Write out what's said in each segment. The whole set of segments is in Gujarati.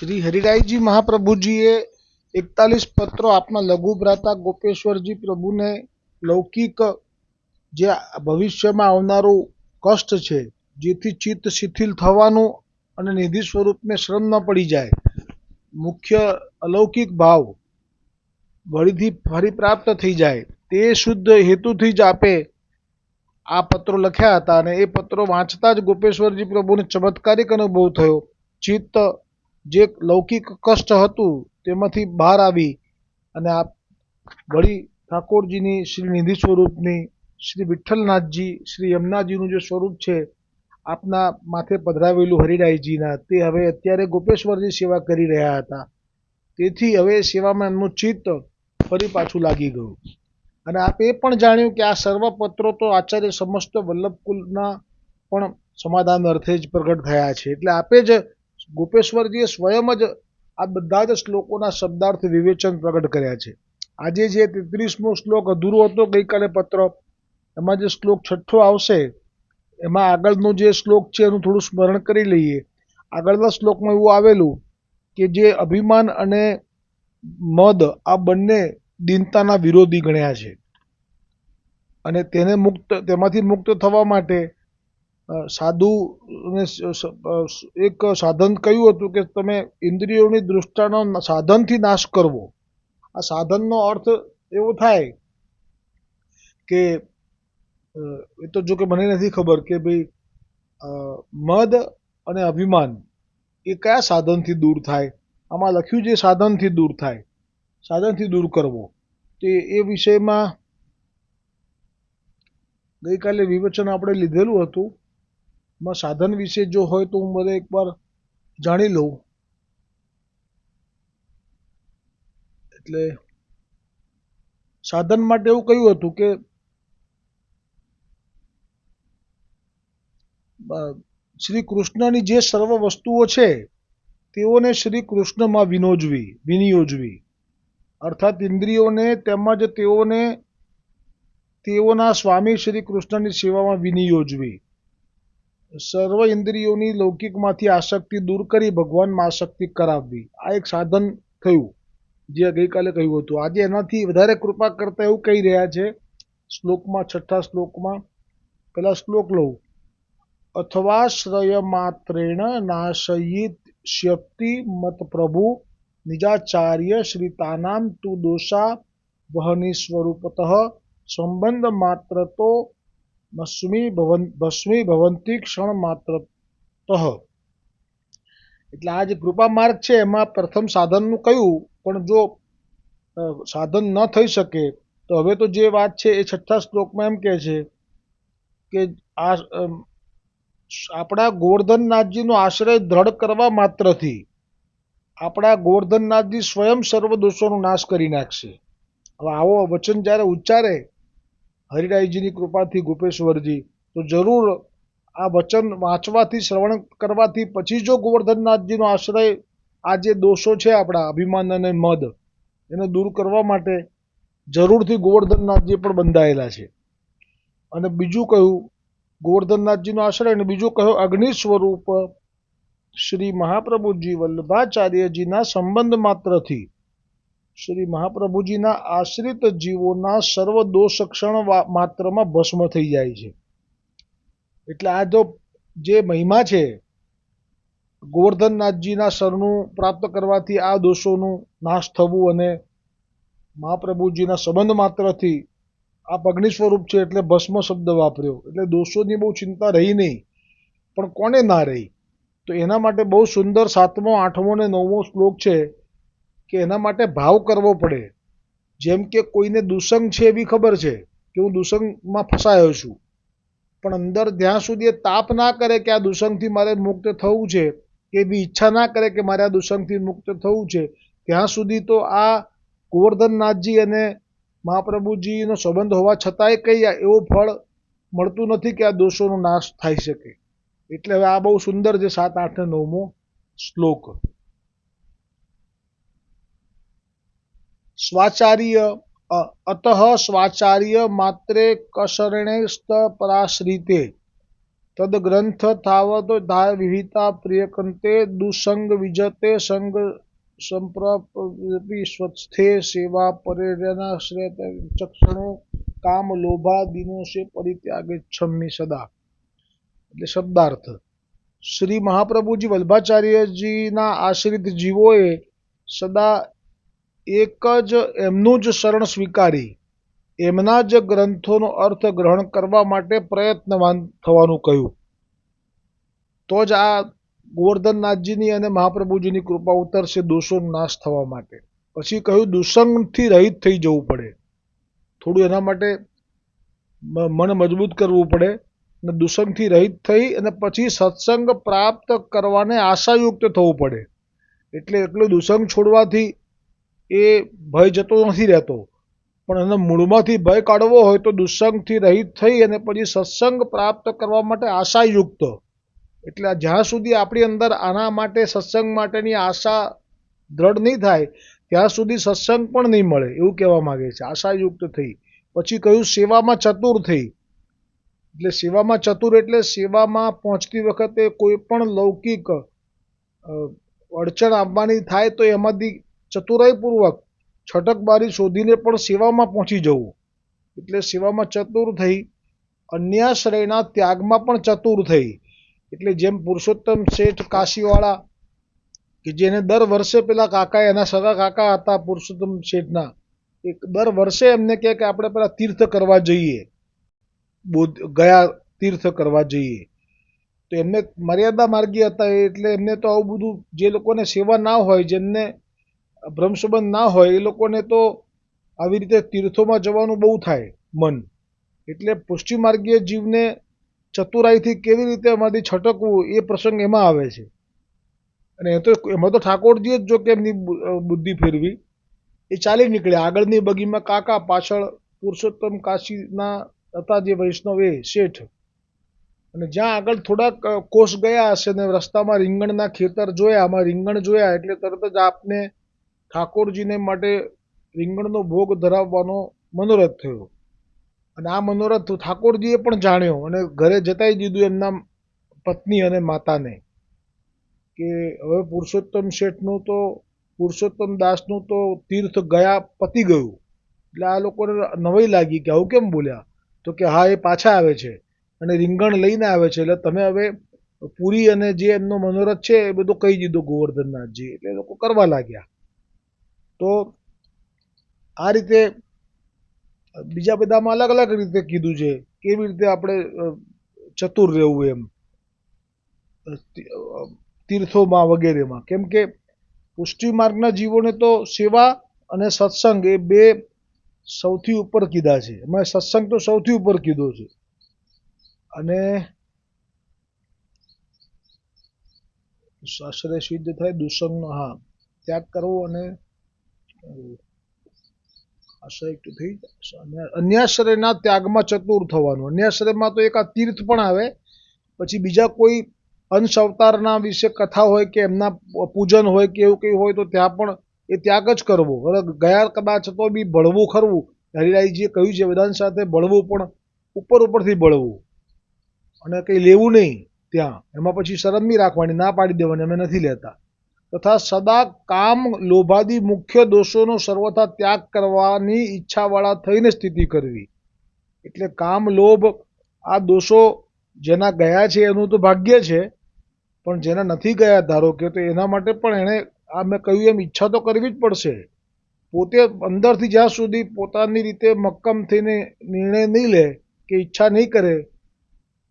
श्री हरिराय जी महाप्रभु जी ए 41 पत्रों आपना लघु भ्राता गोपेश्वर जी प्रभु ने लौकिक जे भविष्य में आवनारू कष्ट छे जेथी चित्त शिथिल थवानुं अने निधि स्वरूप ने श्रम न पड़ी जाए, मुख्य अलौकिक भाव वळीथी फरी प्राप्त थई जाए ते शुद्ध हेतुथी ज आपे आ पत्रों लख्या हता अने ए पत्रों वांचता ज गोपेश्वरजी प्रभुने चमत्कारिक अनुभव थयो। चित्त जे लौकिक कष्ट हतुं तेमांथी बहार आवी अने आ वળી ઠાકોરજીની શ્રી નિધિ સ્વરૂપની શ્રી વિઠ્ઠલનાથજી શ્રી યમુનાજીનું જે સ્વરૂપ છે આપના માથે પધરાવેલું હરિરાયજીના તે હવે અત્યારે ગોપેશ્વરજી સેવા કરી રહ્યા હતા, તેથી હવે સેવામાં એમનું ચિત્ત ફરી પાછું લાગી ગયું અને આપે એ પણ જાણ્યું કે આ સર્વ પત્રો તો આચાર્ય સમસ્ત વલ્લભકુલના પણ સમાધાન અર્થે જ પ્રગટ થયા છે, એટલે આપે જ ગોપેશ્વરજીએ સ્વયં જ આ બધા જ શ્લોકોના શબ્દાર્થ વિવેચન પ્રગટ કર્યા છે। આજે જે 33મો શ્લોક અધૂરો હતો ગઈકાલે પત્ર એમાં જે શ્લોક 6 આવશે એમાં આગળનો જે શ્લોક છે એનું થોડું સ્મરણ કરી લઈએ। આગળના શ્લોકમાં એવું આવેલું કે જે અભિમાન અને મદ આ બંને દીનતાના વિરોધી ગણ્યા છે અને તેને તેમાંથી મુક્ત થવા માટે સાધુ એક સાધન કયું હતું કે તમે ઇન્દ્રિયોની દૃષ્ટાનો સાધનથી નાશ કરવો। આ સાધનનો અર્થ એવો થાય કે એ તો જો કે મને નથી ખબર કે ભાઈ મદ અને અભિમાન એ કયા સાધનથી દૂર થાય, આમાં લખ્યું છે સાધનથી દૂર થાય, સાધનથી દૂર કરવો, તો એ વિષયમાં ગઈકાલે વિવેચન આપણે લીધેલું હતું। એમાં સાધન વિશે જો હોય તો હું બધે એકવાર જાણી લઉં। એટલે સાધન માટે એવું કહ્યું હતું કે શ્રી કૃષ્ણની જે સર્વ વસ્તુઓ છે તેઓને શ્રી કૃષ્ણમાં વિનિયોજવી અર્થાત ઇન્દ્રિયોને તેમજ તેઓના સ્વામી શ્રી કૃષ્ણની સેવામાં વિનિયોજવી। સર્વ ઇન્દ્રિયોની લૌકિકમાંથી આસક્તિ દૂર કરી ભગવાનમાં આસક્તિ કરાવવી, આ એક સાધન થયું જે ગઈકાલે કહ્યું હતું। આજે એનાથી વધારે કૃપા કરતા એવું કહી રહ્યા છે શ્લોકમાં 6થા શ્લોકમાં। પેલા શ્લોક લઉં। અથવાશ્રય માત્રેણ નાશયિત શક્તિ મત પ્રભુ નિજાચાર્ય શ્રિતાનામ તુ દોષા વહની સ્વરૂપતઃ સંબંધ માત્ર તો ભસ્મી ભવંતી ક્ષણ માત્રતઃ। એટલે આ જે કૃપા માર્ગ છે એમાં પ્રથમ સાધનનું કયું, પણ જો સાધન ન થઈ શકે તો હવે તો જે વાત છે એ 6થા શ્લોકમાં એમ કહે છે કે આ આપણા ગોવર્ધનનાથજીનો આશ્રય દ્રઢ કરવા માત્રથી આપણા ગોવર્ધનનાથજી સ્વયં સર્વ દોષોનો નાશ કરી નાખશે। હવે આવો વચન જ્યારે ઉચ્ચારે હરિરાયજીની કૃપાથી ગોપેશ્વરજી તો જરૂર આ વચન વાંચવાથી શ્રવણ કરવાથી પછી જો ગોવર્ધનનાથજીનો આશ્રય આ જે દોષો છે આપણા અભિમાન અને મદ એને દૂર કરવા માટે જરૂરથી ગોવર્ધનનાથજી પણ બંધાયેલા છે। અને બીજું કહ્યું ગોવર્ધનનાથજીનો આશ્રય અને બીજું કહ્યું અગ્નિ સ્વરૂપ શ્રી મહાપ્રભુજી વલ્લભાચાર્યજીના સંબંધ માત્રથી શ્રી મહાપ્રભુજીના આશ્રિત જીવોના સર્વ દોષ ક્ષણ માત્રમાં ભસ્મ થઈ જાય છે। એટલે આ જે મહિમા છે ગોવર્ધનનાથજીના શરણું પ્રાપ્ત કરવાથી આ દોષોનું નાશ થવું અને મહાપ્રભુજીના સંબંધ માત્રથી આ અગ્નિ સ્વરૂપ છે એટલે ભસ્મ શબ્દ વાપર્યો, એટલે દોષોની બહુ ચિંતા રહી નહીં, પણ કોને ના રહી, તો એના માટે બહુ સુંદર 7મો 8મો અને 9મો શ્લોક છે કે એના માટે ભાવ કરવો પડે। જેમ કે કોઈને દુસંગ છે એવી ખબર છે કે હું દુસંગમાં ફસાયો છું, પણ અંદર જ્યાં સુધી એ તાપ ના કરે કે આ દુસંગથી મારે મુક્ત થવું છે, કે એવી ઈચ્છા ના કરે કે મારે આ દુસંગથી મુક્ત થવું છે, ત્યાં સુધી તો આ ગોવર્ધનનાથજી અને મહાપ્રભુજીનો સંબંધ હોવા છતાંય કંઈ એવું ફળ મળતું નથી કે આ દોષોનો નાશ થઈ શકે। એટલે હવે આ બહુ સુંદર છે 7, 8 અને 9મો શ્લોક। સ્વાચાર્ય અતઃ સ્વાચાર્ય માત્રે કશરણેસ્ત પરાશ્રિતે તદ ગ્રંથ થાવતો ધાય વિહિતા પ્રિયકંતે દુસંગ વિજતે સંગ સંપ્રાપી સ્વસ્થે સેવા પરેરણાશ્રય ચક્ષણો કામ લોભા દિનો સે પરિત્યાગે છમ્મી સદા. એટલે શબ્દાર્થ, શ્રી મહાપ્રભુજી વલ્ભાચાર્યજીના આશ્રિત જીવોએ સદા એક જ એમનું જ શરણ સ્વીકારી એમના જ ગ્રંથોનો અર્થ ગ્રહણ કરવા માટે પ્રયત્નવાન થવાનું કહ્યું. તો જ આ ગોવર્ધનનાથજીની અને મહાપ્રભુજીની કૃપા ઉતરશે દોષોનો નાશ થવા માટે. પછી કહ્યું દુસંગથી રહિત થઈ જવું પડે, થોડું એના માટે મન મજબૂત કરવું પડે અને દુસંગથી રહિત થઈ અને પછી સત્સંગ પ્રાપ્ત કરવાને આશાયુક્ત થવું પડે. એટલે એકલો દુસંગ છોડવાથી એ ભય જતો નથી રહેતો, પણ એના મૂળમાંથી ભય કાઢવો હોય તો દુસંગથી રહિત થઈ અને પછી સત્સંગ પ્રાપ્ત કરવા માટે આશાયુક્ત. એટલે જ્યાં સુધી આપણી અંદર આના માટે સત્સંગ માટેની આશા દ્રઢ નહીં થાય ત્યાં સુધી સત્સંગ પણ નહીં મળે, એવું કહેવા માંગે છે. આશાયુક્ત થઈ. પછી કહ્યું સેવામાં ચતુર થઈ. એટલે સેવામાં ચતુર એટલે સેવામાં પહોંચતી વખતે કોઈ પણ લૌકિક અડચણ આવવાની થાય તો એમાંથી ચતુરાઈપૂર્વક છટકબારી શોધીને પણ સેવામાં પહોંચી જવું. એટલે સેવામાં ચતુર થઈ. અન્યાશ્રયના ત્યાગમાં પણ ચતુર થઈ. એટલે જેમ પુરુષોત્તમ શેઠ કાશીવાળા કે જેને દર વર્ષે પેલા કાકા, એના સગા કાકા હતા પુરુષોત્તમ શેઠના, એક દર વર્ષે એમને કહે કે આપણે પેલા તીર્થ કરવા જઈએ, ગયા તીર્થ કરવા જઈએ. તો એમને મર્યાદા માર્ગી હતા, એટલે એમને તો આવું બધું, જે લોકોને સેવા ના હોય, જેમને બ્રહ્મસંબંધ ના હોય, એ લોકોને તો આવી રીતે તીર્થોમાં જવાનું બહુ થાય મન. એટલે પુષ્ટિ માર્ગીય જીવને ચતુરાઈથી કેવી રીતે એમાંથી છટકવું એ પ્રસંગ એમાં આવે છે. અને એમાં તો ઠાકોરજીએ જ જો કે એમની બુદ્ધિ ફેરવી, એ ચાલી નીકળ્યા આગળની બગીમાં કાકા, પાછળ પુરુષોત્તમ કાશીના હતા જે વૈષ્ણવ એ શેઠ. અને જ્યાં આગળ થોડાક કોષ ગયા હશે ને રસ્તામાં રીંગણના ખેતર જોયા, આમાં રીંગણ જોયા એટલે તરત જ આપને ઠાકોરજીને માટે રીંગણનો ભોગ ધરાવવાનો મનોરથ થયો. અને આ મનોરથ ઠાકોરજીએ પણ જાણ્યો અને ઘરે જતાઈ દીધું એમના પત્ની અને માતાને કે હવે પુરુષોત્તમ શેઠનું તો, પુરુષોત્તમ દાસનું તો તીર્થ ગયા પતી ગયું. એટલે આ લોકોને નવાઈ લાગી કે આવું કેમ બોલ્યા? તો કે હા, એ પાછા આવે છે અને રીંગણ લઈને આવે છે, એટલે તમે હવે પૂરી અને જે એમનો મનોરથ છે એ બધું કહી દીધું ગોવર્ધનનાથજી. એટલે એ લોકો કરવા લાગ્યા. તો આ રીતે બીજા બધામાં અલગ અલગ રીતે કીધું છે કેવી રીતે આપણે ચતુર રહેવું એમ તીર્થોમાં વગેરેમાં. કેમ કે પુષ્ટિ માર્ગના જીવોને તો સેવા અને સત્સંગ એ બે સૌથી ઉપર કીધા છે. એમાં સત્સંગ તો સૌથી ઉપર કીધો છે. અને આશ્રય સિદ્ધ થાય દુસંગનો, હા, ત્યાગ કરવો અને આશ્રય થઈ અન્યાશ્રયના ત્યાગમાં ચતુર થવાનું. અન્યાશ્રયમાં તો એક આ તીર્થ પણ આવે, પછી બીજા કોઈ અંશ અવતારના વિશે કથા હોય કે એમના પૂજન હોય કે એવું કંઈ હોય તો ત્યાં પણ એ ત્યાગ જ કરવો. હવે ગયા કદાચ તો બી ભળવું ખરવું, હરિરાયજીએ કહ્યું છે વેદાંત સાથે ભળવું, પણ ઉપરથી ભળવું અને કંઈ લેવું નહીં ત્યાં. એમાં પછી શરમ નહીં રાખવાની, ના પાડી દેવાની, અમે નથી લેતા. તથા સદા કામ લોભાદી મુખ્ય દોષોનો સર્વથા ત્યાગ કરવાની ઈચ્છાવાળા થઈને સ્થિતિ કરવી. એટલે કામ, લોભ, આ દોષો જેના ગયા છે એનું તો ભાગ્ય છે, પણ જેના નથી ગયા ધારો કે, તો એના માટે પણ એણે આ મેં કહ્યું એમ ઈચ્છા તો કરવી જ પડશે. પોતે અંદરથી જ્યાં સુધી પોતાની રીતે મક્કમ થઈને નિર્ણય નહીં લે કે ઈચ્છા નહીં કરે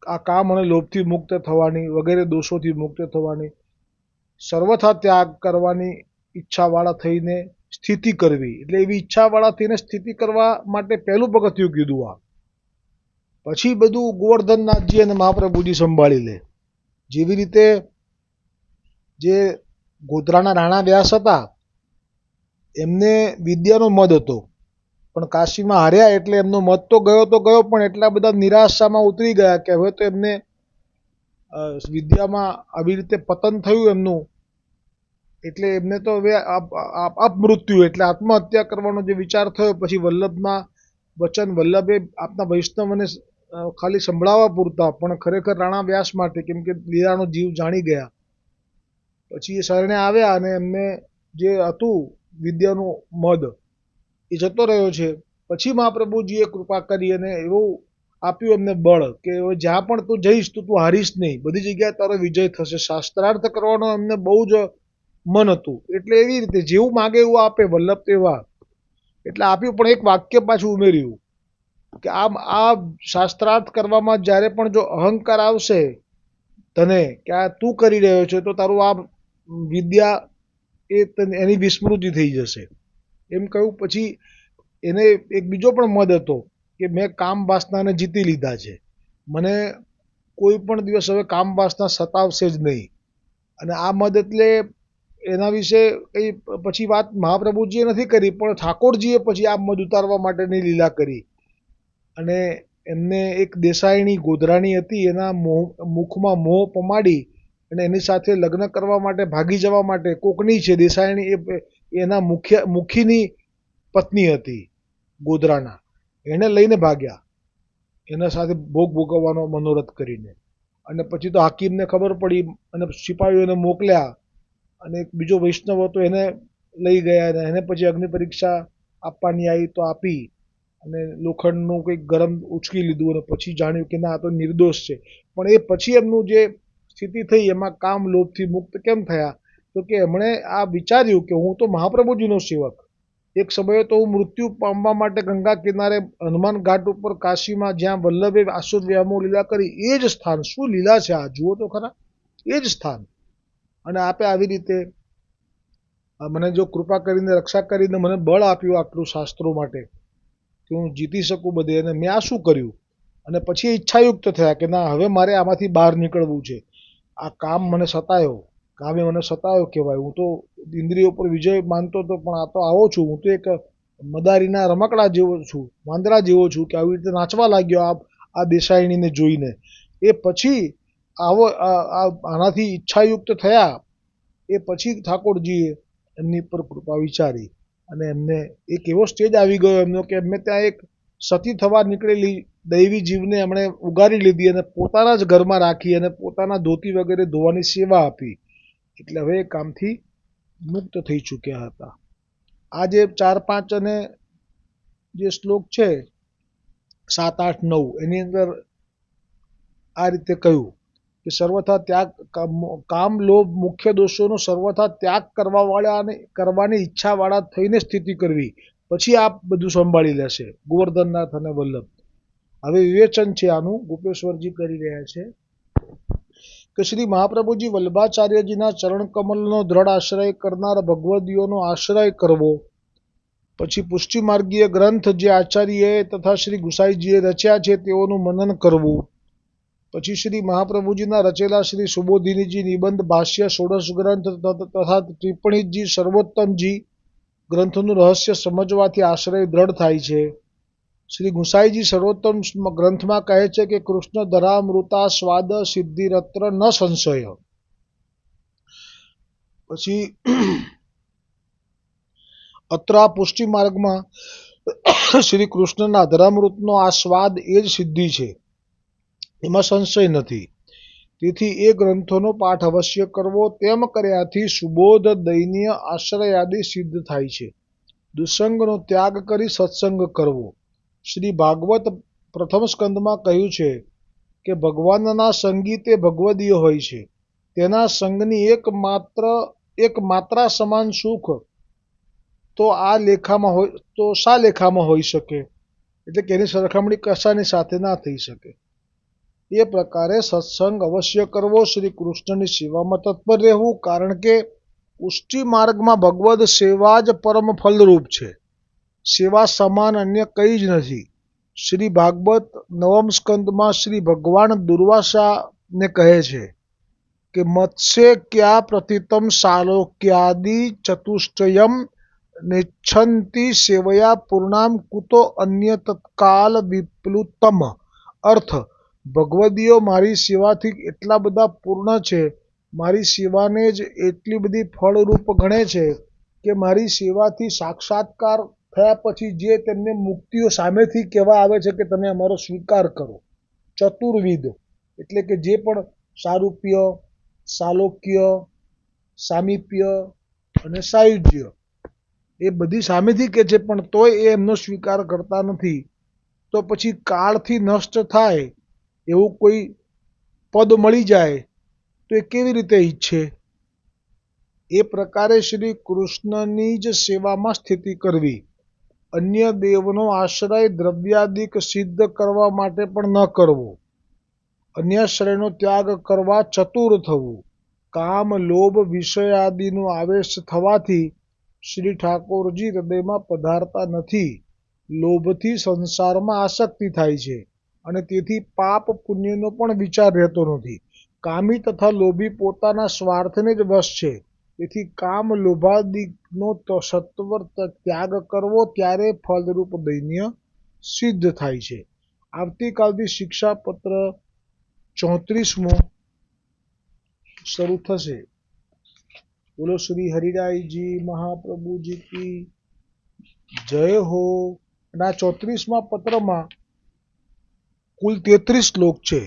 આ કામ અને લોભથી મુક્ત થવાની, વગેરે દોષોથી મુક્ત થવાની, સર્વથા ત્યાગ કરવાની ઈચ્છાવાળા થઈને સ્થિતિ કરવી. એટલે એવી ઈચ્છાવાળા થઈને સ્થિતિ કરવા માટે પહેલું પગથિયું કીધું આ. પછી બધું ગોવર્ધનનાથજી અને મહાપ્રભુજી સંભાળી લે. જેવી રીતે જે ગોધરાના રાણા વ્યાસ હતા એમને વિદ્યાનો મદ હતો, પણ કાશીમાં હાર્યા એટલે એમનો મત તો ગયો, પણ એટલા બધા નિરાશામાં ઉતરી ગયા કે હવે તો એમને વિદ્યામાં આવી રીતે પતન થયું એમનું, એટલે એમને તો હવે અપમૃત્યુ એટલે આત્મહત્યા કરવાનો જે વિચાર થયો. પછી વલ્લભના વચન, વલ્લભે આપના વૈષ્ણવ અને ખાલી સંભળાવવા પૂરતા, પણ ખરેખર રાણા વ્યાસ માટે, કેમ કે લીલાનો જીવ જાણી ગયા. પછી એ શરણે આવ્યા અને એમને જે હતું વિદ્યાનું મદ એ જતો રહ્યો છે. પછી મહાપ્રભુજીએ કૃપા કરી અને એવું આપ્યું એમને બળ કે હવે જ્યાં પણ તું જઈશ તો તું હારીશ નહીં, બધી જગ્યાએ તારો વિજય થશે. શાસ્ત્રાર્થ કરવાનો એમને બહુ જ મન હતું. એટલે એવી રીતે જેવું માગે એવું આપે વલ્લભ તેવા. એટલે આપ્યું, પણ એક વાક્ય પાછું ઉમેર્યું કે આ શાસ્ત્રાર્થ કરવામાં જ્યારે પણ જો અહંકાર આવશે તને કે આ તું કરી રહ્યો છે, તો તારું આ વિદ્યા એની વિસ્મૃતિ થઈ જશે એમ કહ્યું. પછી એને એક બીજો પણ મદ હતો કે મેં કામ વાસનાને જીતી લીધા છે, મને કોઈ પણ દિવસ હવે કામ વાસના સતાવશે જ નહીં. અને આ મદ એટલે એના વિશે કંઈ પછી વાત મહાપ્રભુજીએ નથી કરી, પણ ઠાકોરજીએ પછી આ મદ ઉતારવા માટેની લીલા કરી. અને એમને એક દેસાઈણી ગોધરાણી હતી, એના મુખમાં મોહ પમાડી અને એની સાથે લગ્ન કરવા માટે ભાગી જવા માટે, કોકની છે દેસાઈણી, એના મુખીની પત્ની હતી ગોધરાના, એને લઈને ભાગ્યા એના સાથે ભોગ ભોગવવાનો મનોરથ કરીને. અને પછી તો હાકીમને ખબર પડી અને સિપાહીઓને મોકલ્યા અને એક બીજો વૈષ્ણવ હતો એને લઈ ગયા અને એને પછી અગ્નિ પરીક્ષા આપવાની આવી તો આપી અને લોખંડનું કંઈક ગરમ ઉચકી લીધું અને પછી જાણ્યું કે ના આ તો નિર્દોષ છે. પણ એ પછી એમનું જે સ્થિતિ થઈ એમાં કામ લોભથી મુક્ત કેમ થયા, તો કે એમણે આ વિચાર્યું કે હું તો મહાપ્રભુજીનો સેવક, એક સમયે તો હું મૃત્યુ પામવા માટે ગંગા કિનારે હનુમાન ઘાટ ઉપર કાશીમાં જ્યાં વલ્લભે આસુર વ્યામો લીલા કરી એ જ સ્થાન, શું લીલા છે આ, જુઓ તો ખરા, એ જ સ્થાન. અને આપે આવી રીતે મને જો કૃપા કરીને રક્ષા કરીને મને બળ આપ્યું આટલું શાસ્ત્રો માટે કે હું જીતી શકું બધે. અને મેં આ શું કર્યું? અને પછી ઈચ્છાયુક્ત થયા કે ના હવે મારે આમાંથી બહાર નીકળવું છે. આ કામ મને સતાયો, કામે મને સતાયો કહેવાય. હું તો ઇન્દ્રિયો પર વિજય માનતો હતો, પણ આ તો આવો છું, હું તો એક મદારીના રમકડા જેવો છું, વાંદરા જેવો છું કે આવી રીતે નાચવા લાગ્યો આ દેસાઈણીને જોઈને. એ પછી આનાથી ઈચ્છાયુક્ત થયા. એ પછી ઠાકોરજીએ એમની પર કૃપા વિચારી અને એમને એક એવો સ્ટેજ આવી ગયો એમનો કે એમને ત્યાં એક સતી થવા નીકળેલી દૈવી જીવને એમણે ઉગારી લીધી અને પોતાના જ ઘરમાં રાખી અને પોતાના ધોતી વગેરે ધોવાની સેવા આપી. એટલે હવે એ કામથી મુક્ત થઈ ચૂક્યા હતા. આ જે 4, 5 અને જે શ્લોક છે 7, 8, 9 એની અંદર આ રીતે કહ્યું કે સર્વથા ત્યાગ, કામ લોભ મુખ્ય દોષોનો સર્વથા ત્યાગ કરવાની ઈચ્છાવાળા થઈને સ્થિતિ કરવી. પછી આ બધું સંભાળી લેશે ગોવર્ધનનાથ અને વલ્લભ. હવે વિવેચન છે આનું, ગોપેશ્વરજી કરી રહ્યા છે કે શ્રી મહાપ્રભુજી વલ્લભાચાર્યજીના ચરણ કમલનો દ્રઢ આશ્રય કરનાર ભગવદીઓનો આશ્રય કરવો. પછી પુષ્ટિ માર્ગીય ગ્રંથ જે આચાર્યએ તથા શ્રી ગુસાઈજીએ રચ્યા છે તેઓનું મનન કરવું. પછી શ્રી મહાપ્રભુજીના રચેલા શ્રી સુબોધિનીજી નિબંધ ભાષ્ય 16 ગ્રંથ તથા ટિપ્પણીજી સર્વોત્તમજી ગ્રંથનું રહસ્ય સમજવાથી આશ્રય દ્રઢ થાય છે. શ્રી ગુસાઈજી સર્વોત્તમ ગ્રંથમાં કહે છે કે કૃષ્ણ ધરામૃતા સ્વાદ સિદ્ધિરત્ર ન સંશય. પછી અત્ર આ પુષ્ટિ માર્ગમાં શ્રી કૃષ્ણના ધરામૃતનો આ સ્વાદ એ જ સિદ્ધિ છે, એમાં સંશય નથી. તેથી એ ગ્રંથોનો પાઠ અવશ્ય કરવો. તેમ કર્યાથી સુબોધ, દૈન્ય, આશ્રય આદિ સિદ્ધ થાય છે. દુસંગનો ત્યાગ કરી સત્સંગ કરવો. શ્રી ભાગવત પ્રથમ સ્કંદમાં કહ્યું છે કે ભગવાનના સંગી તે ભગવદીય હોય છે. તેના સંગની એક માત્રા સમાન સુખ તો શા લેખામાં હોઈ શકે? એટલે કે એની સરખામણી કશાની સાથે ના થઈ શકે. એ પ્રકારે સત્સંગ અવશ્ય કરવો, શ્રી કૃષ્ણની સેવામાં તત્પર રહેવું, કારણ કે પુષ્ટિ માર્ગમાં ભગવદ સેવા જ પરમ ફલરૂપ છે. સેવા સમાન અન્ય કંઈ જ નથી. શ્રી ભાગવત 9મ સ્કંદમાં શ્રી ભગવાન દુર્વાસાને કહે છે કે મત્સ્ય ક્યા પ્રતિતમ સાલોક્યાદિ ચતુષ્ટયમ નેચ્છન્તિ સેવયા પૂર્ણામ કુતો અન્ય તત્કાલ વિપ્લુતમ. અર્થ, ભગવદીઓ મારી સેવાથી એટલા બધા પૂર્ણ છે, મારી સેવાને જ એટલી બધી ફળરૂપ ગણે છે કે મારી સેવાથી સાક્ષાત્કાર થયા પછી જે તેમને મુક્તિઓ સામેથી કહેવા આવે છે કે તમે અમારો સ્વીકાર કરો. ચતુર્વિધ એટલે કે જે પણ સારૂપ્ય, સાલોક્ય, સામીપ્ય અને સાયુજ્ય એ બધી સામેથી કે છે, પણ તોય એ એમનો સ્વીકાર કરતા નથી. તો પછી કાળથી નષ્ટ થાય એવું કોઈ પદ મળી જાય તો એ કેવી રીતે ઈચ્છે? એ પ્રકારે શ્રી કૃષ્ણની જ સેવામાં સ્થિતિ કરવી, અન્ય દેવનો આશ્રય દ્રવ્યાદિક સિદ્ધ કરવા માટે પણ ન કરવો, અન્યાશ્રયનો ત્યાગ કરવા ચતુર થવું. કામ, લોભ, વિષય આદિનો આવેશ થવાથી શ્રી ઠાકોરજી હૃદયમાં પધારતા નથી. લોભથી સંસારમાં આસક્તિ થાય છે અને તેથી પાપ પુણ્યનો પણ વિચાર રહેતો નથી. કામી તથા લોભી પોતાના સ્વાર્થને જ વશ છે. તેથી કામ, લોભાદિનો સત્વર ત્યાગ કરવો, ત્યારે ફલરૂપ દૈન્ય સિદ્ધ થાય છે. આવતીકાલથી શિક્ષાપત્ર 34મો શરૂ થશે. બોલો શ્રી હરિરાયજી મહાપ્રભુજી કી જય હો. અને આ 34મા પત્રમાં કુલ 33 શ્લોક છે.